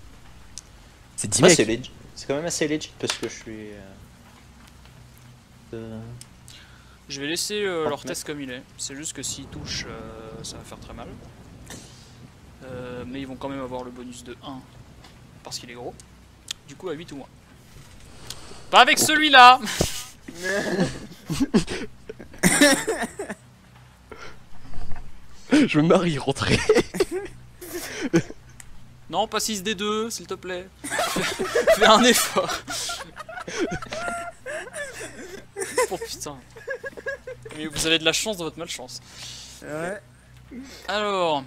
C'est 10 Moi, mecs. c'est quand même assez legit parce que je suis. Je vais laisser leur Parfait. test comme il est. C'est juste que s'ils touchent, ça va faire très mal. Mais ils vont quand même avoir le bonus de 1 parce qu'il est gros. Du coup à 8 ou moins. Pas avec celui-là. Je me marie, rentrer. Non, pas 6D2, s'il te plaît. Fais un effort. Oh putain. Mais vous avez de la chance dans votre malchance. Ouais. Alors.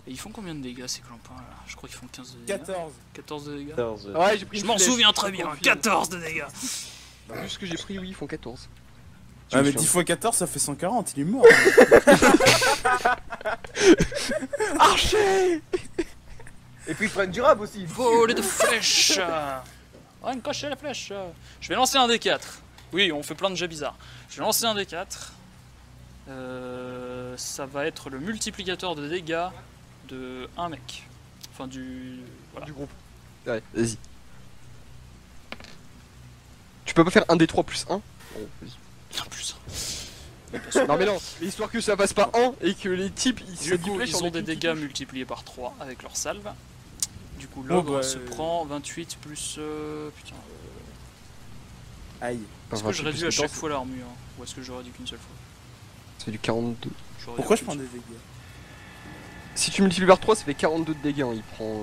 Et ils font combien de dégâts ces clampins là? Je crois qu'ils font 15 de dégâts. 14. 14 de dégâts. 14. Ouais, j'ai pris Je une m'en flèche, souviens très je bien, confirme. 14 de dégâts. Vu ce que j'ai pris, oui, ils font 14. Ouais, mais 10 x 14, ça fait 140, il est mort. Archer. Et puis ils prennent du rab aussi. Voler de flèches. Ouais, cocher la flèche. Je vais lancer un D4. Oui, on fait plein de jets bizarres. Je vais lancer un D4. Ça va être le multiplicateur de dégâts de un mec. Enfin du... Voilà. Du groupe. Ouais, vas-y. Tu peux pas faire un des 3 plus 1? En plus. Non mais non, mais histoire que ça passe pas 1 et que les types ils Du se coup, flèches ils en ont des équipe qui dégâts touchent. multipliés par 3 avec leur salve. Du coup, l'ogre bah, se prend 28 plus... putain. Aïe. Est-ce que je 28 réduis plus à chaque 14, fois l'armure? Ou est-ce que je réduis qu'une seule fois? ça fait du 42. réduis Pourquoi je qu'une prends seule des dégâts? Si tu multiplies par 3, ça fait 42 de dégâts, hein. Il prend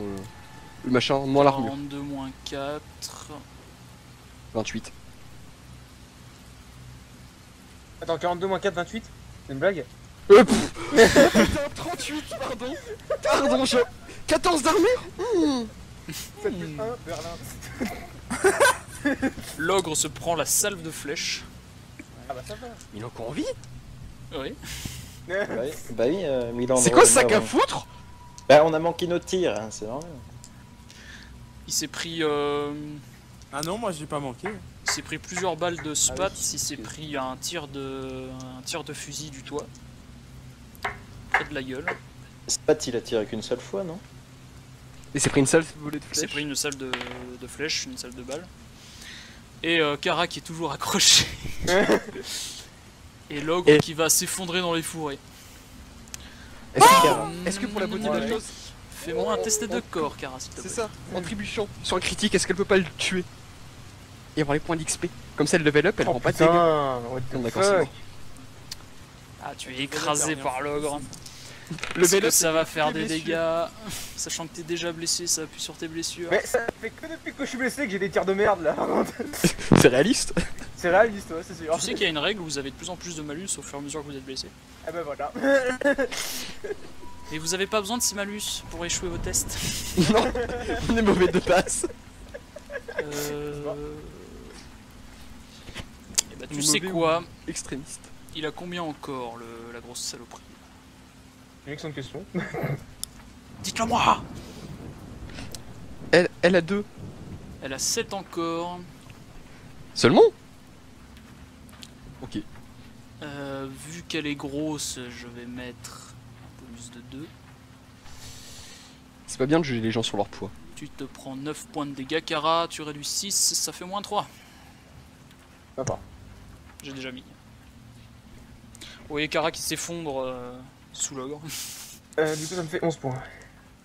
le machin, moins l'armure. 42 moins 4... 28. Attends, 42 moins 4, 28. C'est une blague? Putain, 38, pardon. Pardon, 14 d'armure. Ça plus 1, Berlin. L'ogre se prend la salve de flèches. Ah bah ça va. Il a encore envie. Oui. Bah oui, Milandro. C'est quoi ce et moi, sac à on- foutre? Bah, on a manqué nos tirs, hein, c'est normal. Il s'est pris... Ah non, moi j'ai pas manqué. Il s'est pris plusieurs balles de spat, oui. il s'est pris un tir de fusil du toit. Près de la gueule. Spat, il a tiré qu'une seule fois, non? Et c'est pris une seule volée de Il s'est flèches. pris une salle de flèches, une salle de balles. Et Kara qui est toujours accroché. Et l'ogre Et- qui va s'effondrer dans les fourrés. Est-ce que pour la beauté de la Ouais. chose, Fais-moi un test de corps, Kara, s'il te plaît. c'est ça, en trébuchant sur un critique, est-ce qu'elle peut pas le tuer et avoir les points d'XP? Comme ça, elle level up, elle Oh prend pas de dégâts. putain, what Non, the d'accord, c'est fuck. bon. Ah, tu es écrasé par l'ogre. Le Est-ce que level up, ça va faire des des blessures. dégâts? Sachant que t'es déjà blessé, ça appuie sur tes blessures. Mais ça fait que depuis que je suis blessé que j'ai des tirs de merde là. c'est réaliste. C'est réaliste, ouais, c'est sûr. Tu sais qu'il y a une règle où vous avez de plus en plus de malus au fur et à mesure que vous êtes blessé. Ah bah voilà. Et vous avez pas besoin de 6 malus pour échouer vos tests. Non, on est mauvais de passe. Et bah tu Mauvais sais ou quoi? Extrémiste. Il a combien encore la grosse saloperie? Une excellente question. Dites-le moi! Elle a 2. Elle a 7 encore. Seulement? Ok. Vu qu'elle est grosse, je vais mettre un bonus de 2. C'est pas bien de juger les gens sur leur poids. Tu te prends 9 points de dégâts, Kara, tu réduis 6, ça fait moins 3. D'accord. J'ai déjà mis. Vous voyez Kara qui s'effondre sous l'ogre. Du coup ça me fait 11 points.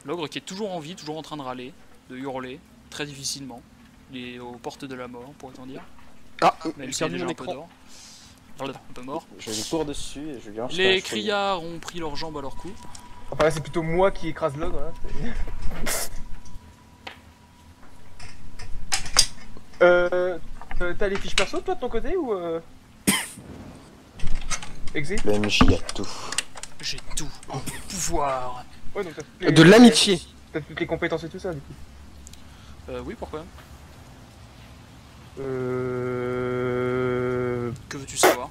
L'ogre qui est toujours en vie, toujours en train de râler, de hurler, très difficilement. Il est aux portes de la mort, pourrait-on dire. Ah, Même j'ai s'il est perdu déjà mon un peu écran. d'or. Un peu mort. Je lui cours dessus et je lui lance un Les cheveu. criards ont pris leurs jambes à leur cou. Enfin là c'est plutôt moi qui écrase l'ogre là. T'as les fiches perso toi de ton côté ou Exit? Le MJ a tout. J'ai tout. Pouvoir. Ouais, donc t'as toutes De l'amitié. T'as toutes les compétences et tout ça du coup. Oui, pourquoi? Que veux-tu savoir?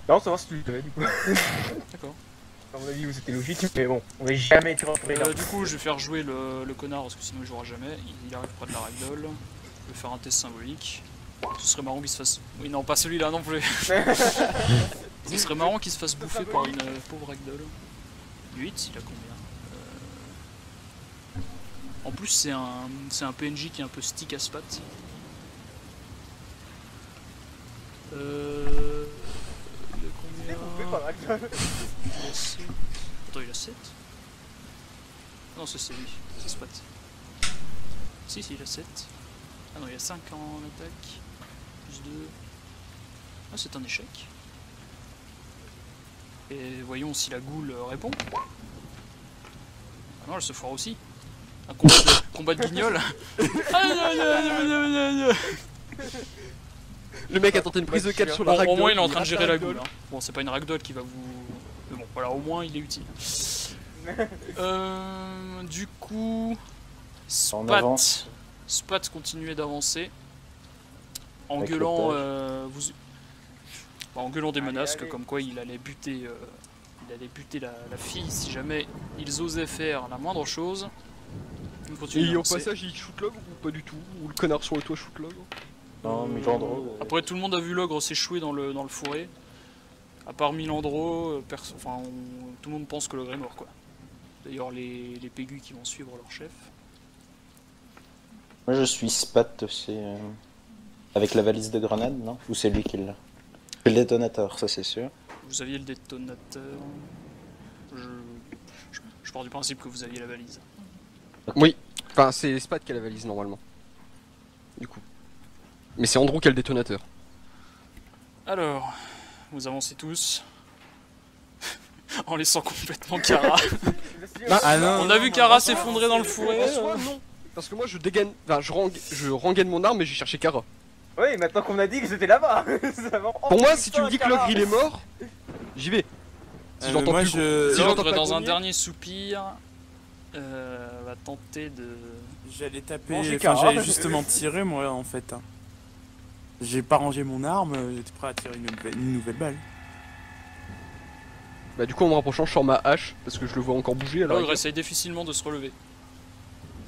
Non, savoir si tu le savais du coup. D'accord. À mon avis, c'était logique, mais bon, on va jamais été retrouvé là. Du coup, je vais faire jouer le connard parce que sinon il jouera jamais. Il arrive près de la ragdoll. Je vais faire un test symbolique. Ce serait marrant qu'il se fasse. Oui, non, pas celui-là non plus. Ce serait marrant qu'il se fasse bouffer par une pauvre ragdoll. 8, il a combien? En plus, c'est un PNJ qui est un peu stick à spat. Il a combien? Il a 7. Attends, il a 7? Non, c'est lui, c'est Spot. Si, il a 7. Ah non, il a 5 en attaque. Plus 2. Ah, c'est un échec. Et voyons si la goule répond. Ah non, elle se foire aussi. Un combat de guignol. Le mec a tenté une prise de catch sur la Bon, ragdoll. au moins il est en train de gérer la ragdoll. goule. Hein. Bon, c'est pas une ragdoll qui va vous... Mais bon, voilà, au moins il est utile. Du coup... On avance. Spat continuait d'avancer. En gueulant... en gueulant des menaces, que comme quoi il allait buter... la fille si jamais ils osaient faire la moindre chose. Il continue Et au d'avancer. passage, il shoot l'ogre ou pas du tout? Ou le connard sur le toit shoot l'ogre? Non, Milandro. Après, tout le monde a vu l'ogre s'échouer dans le fourré. À part Milandro, tout le monde pense que l'ogre est mort, quoi. D'ailleurs, les pégus qui vont suivre leur chef. Moi je suis Spat aussi. Avec la valise de grenade, non? Ou c'est lui qui l'a? Le détonateur, ça c'est sûr. Vous aviez le détonateur. Je pars du principe que vous aviez la valise. Oui. Enfin, c'est Spat qui a la valise normalement. Du coup. Mais c'est Andrew qui a le détonateur. Alors, vous avancez tous. En laissant complètement Kara. Ah non. On a vu Kara s'effondrer dans le fourré. En soi, non. Parce que moi je dégaine. Enfin, je rengaine mon arme et j'ai cherché Kara. Oui, maintenant qu'on a dit que c'était là-bas. Pour moi, si tu me dis que l'ogre il est mort, j'y vais. Si j'entends moi, plus. je- Si j'entends L'ogre, pas dans un grogner. dernier soupir, va tenter de... J'allais taper, Manger enfin Kara. j'allais justement tirer moi en fait. Hein. J'ai pas rangé mon arme, j'étais prêt à tirer une nouvelle balle. Bah, du coup, en me rapprochant, je sors ma hache parce que je le vois encore bouger. Alors, L'ogre essaye difficilement de se relever.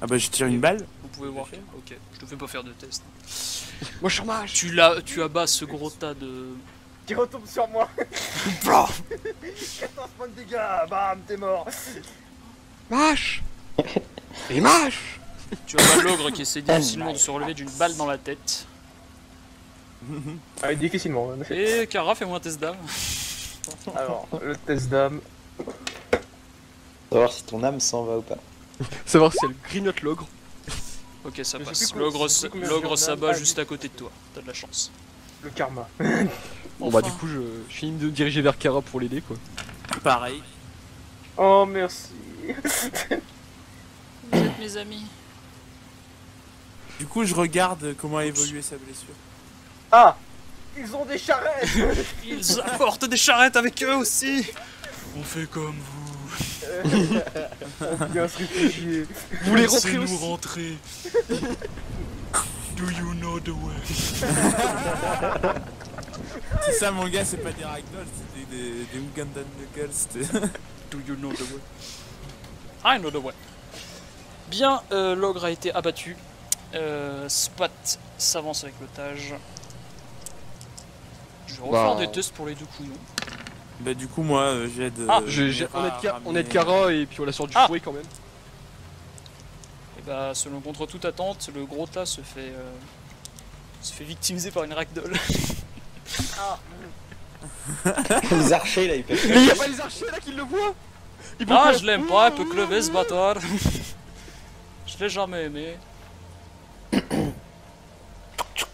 Ah bah je tire une balle. Vous pouvez voir. Ok, je te fais pas faire de test. moi je sors ma hache. Tu abats ce gros tas de... Qui retombe sur moi. Blah 14 points de dégâts. Bam, t'es mort. Ma hache. Et ma hache. Tu abats l'ogre qui essaie difficilement de se relever d'une balle dans la tête. Ah, difficilement. Et Kara, fais-moi un test d'âme. Alors, le test d'âme. Savoir si ton âme s'en va ou pas. Savoir si elle grignote l'ogre. Ok, ça Je sais passe. plus combien L'ogre j'en ai. s'abat Ah, juste à côté de toi. T'as de la chance. Le karma. Bon, bah, du coup, je finis de me diriger vers Kara pour l'aider quoi. Pareil. Oh, merci. Vous êtes mes amis. Du coup je regarde comment a évolué sa blessure. Ah, ils ont des charrettes. Ils apportent des charrettes avec eux aussi. On fait comme vous. On vient se réfugier. Vous voulez rentrer Laissez-nous aussi rentrer. Do you know the way? C'est ça mon gars, c'est pas des ragdolls, c'est des Ugandan Knuckles. c'était- Do you know the way? I know the way. Bien, l'ogre a été abattu. Spat s'avance avec l'otage. Je vais refaire Bah. des tests pour les deux couillons. Bah du coup moi j'aide. Ah, on aide Kara et puis on la sort du Ah. fouet quand même. Et bah, selon contre toute attente, le gros tas se fait victimiser par une ragdoll. Les archers là, ils peuvent. Mais y'a pas les archers là qui le voient. Ils vont Ah, courir. je l'aime pas, il peut crever ce bâtard. Je l'ai jamais aimé.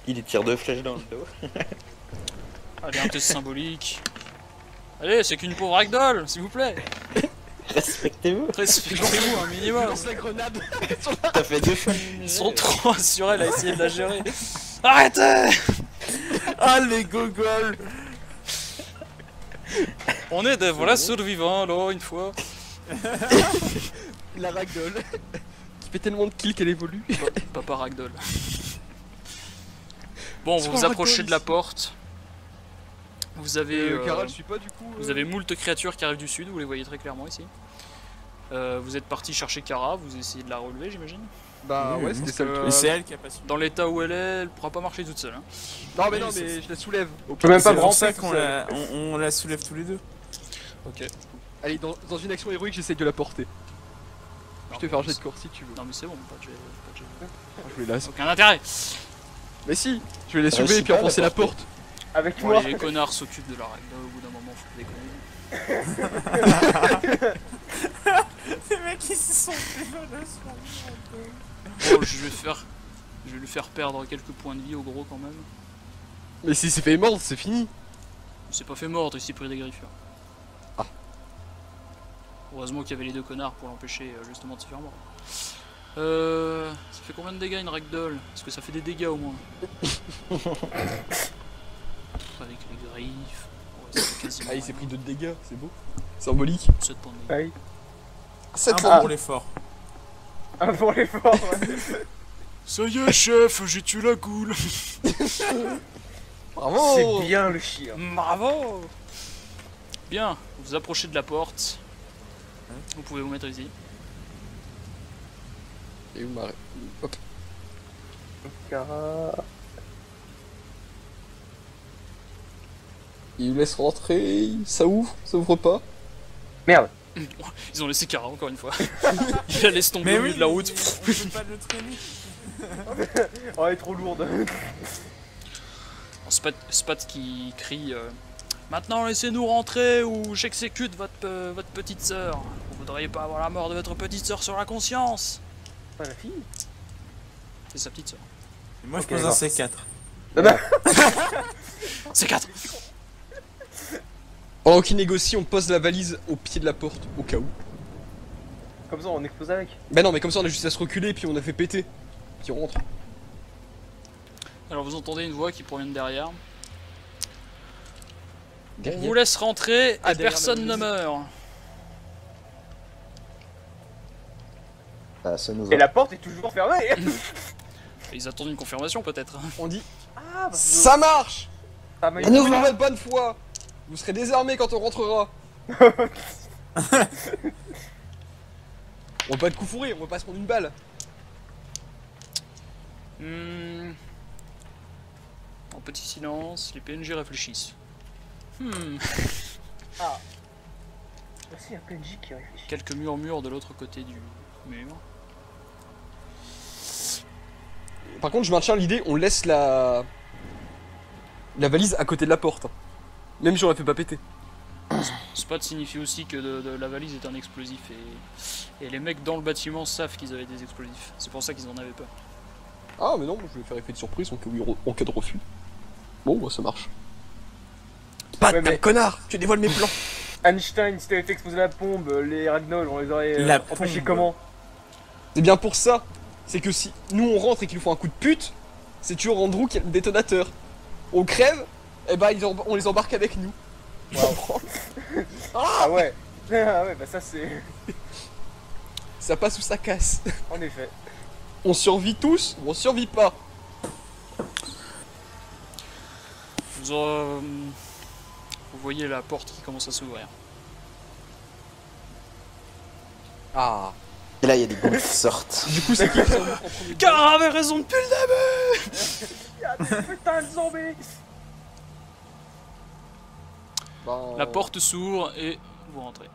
Il tire deux flèches dans le dos. Allez, un test symbolique. Allez, c'est qu'une pauvre ragdoll, s'il vous plaît. Respectez-vous. Respectez-vous un minimum. Lance la grenade. T'as fait 2 fois. Ils sont trop sur elle à essayer de la gérer. Arrêtez! Ah les gogoles. On est des vrais survivants là, une fois. La ragdoll. Qui fait tellement de kills qu'elle évolue. Papa Ragdoll. Bon, C'est vous pas vous approchez Ragdoll, de la ici. porte. Vous avez, Kara, je suis pas du coup. vous avez moult créatures qui arrivent du sud, vous les voyez très clairement ici. Vous êtes parti chercher Kara, vous essayez de la relever, j'imagine. Bah Oui, ouais, oui, c'était ça le parce truc. Mais c'est elle qui a pas su. Dans l'état où elle pourra pas marcher toute seule. Hein. Non mais Oui, non c'est- mais je la soulève. Je peux même pas C'est me pour ça ramper qu'on on la soulève tous les deux. Ok. Allez, dans une action héroïque, j'essaye de la porter. Je te fais un jet de corps si tu veux. Non mais c'est bon, pas de jet. Je vais la... Aucun intérêt. Mais si, je vais la soulever Réussis et puis pas à enfoncer la la porte. Avec Bon, moi. allez, les connards s'occupent de la règle, au bout d'un moment, faut pas déconner. Les mecs ils se sont fait Bon, je vais lui faire perdre quelques points de vie au gros quand même. Mais si c'est fait mordre, c'est fini. Il s'est pas fait mordre, il s'est pris des griffures. Ah. Heureusement qu'il y avait les deux connards pour l'empêcher justement de se faire mordre. Ça fait combien de dégâts une ragdoll? Est-ce que ça fait des dégâts au moins? Avec les griffes. Ouais, ça fait quasiment. Ah, il s'est pris 2 dégâts, c'est beau. Symbolique. 7 points de dégâts. Aïe. Un pour l'effort. Ah, pour l'effort. Ouais. Ça y est, chef, j'ai tué la goule. Bravo. C'est bien le chien. Bravo. Bien, vous vous approchez de la porte. Vous pouvez vous mettre ici. Et vous m'arrêtez. Hop. Kara. Il laisse rentrer, ça ouvre pas. Merde. Ils ont laissé Kara encore une fois. Il la laisse tomber Mais au milieu oui, de la route. on peut pas le traîner. Oh, elle est trop lourde. Spot qui crie maintenant laissez-nous rentrer ou j'exécute votre petite sœur. Vous voudriez pas avoir la mort de votre petite sœur sur la conscience. Pas la fille. C'est sa petite sœur. Et moi Ok, je pose un d'accord. C4. C'est 4. Pendant qu'il négocie, on pose la valise au pied de la porte, au cas où. Comme ça, on explose avec. Bah non, mais comme ça, on a juste à se reculer et puis on a fait péter. Puis on rentre. Alors vous entendez une voix qui provient de derrière. On Derrière. vous laisse rentrer Ah, et derrière personne la ne valise. meurt. Ah, ça nous Et va. la porte est toujours fermée. Ils attendent une confirmation peut-être. On dit Ah, bah, ça marche. ça m'a Et nous vous votre bonne foi. Vous serez désarmés quand on rentrera. On va pas de coup fourré, on va pas se prendre une balle. En petit silence, les PNJ réfléchissent. Ah. Voici un PNJ qui réfléchit. Quelques murmures de l'autre côté du mur. Par contre, je maintiens l'idée, on laisse la valise à côté de la porte. Même si on la fait pas péter. Spot signifie aussi que la valise est un explosif et les mecs dans le bâtiment savent qu'ils avaient des explosifs. C'est pour ça qu'ils en avaient peur. Ah mais non, je vais faire effet de surprise en cas de refus. Bon, bah ça marche. Pas Ouais, mais- connard, tu dévoiles mes plans. Einstein, si t'avais fait exploser la bombe, les Ragnoll, on les aurait La empêchés pompe. comment? C'est bien pour ça. C'est que si nous on rentre et qu'ils nous font un coup de pute, c'est toujours Andrew qui est le détonateur. On crève, et bah on les embarque avec nous. Ah ouais. Ah ouais, bah ça c'est... Ça passe ou ça casse. En effet. On survit tous ou on survit pas. Vous voyez la porte qui commence à s'ouvrir. Ah. Et là, il y a des boules qui sortent. Du coup, c'est qui s'en ouvre en premier? Kara avait raison depuis le début. Y'a des putains de zombies. Bah, La porte s'ouvre et vous rentrez.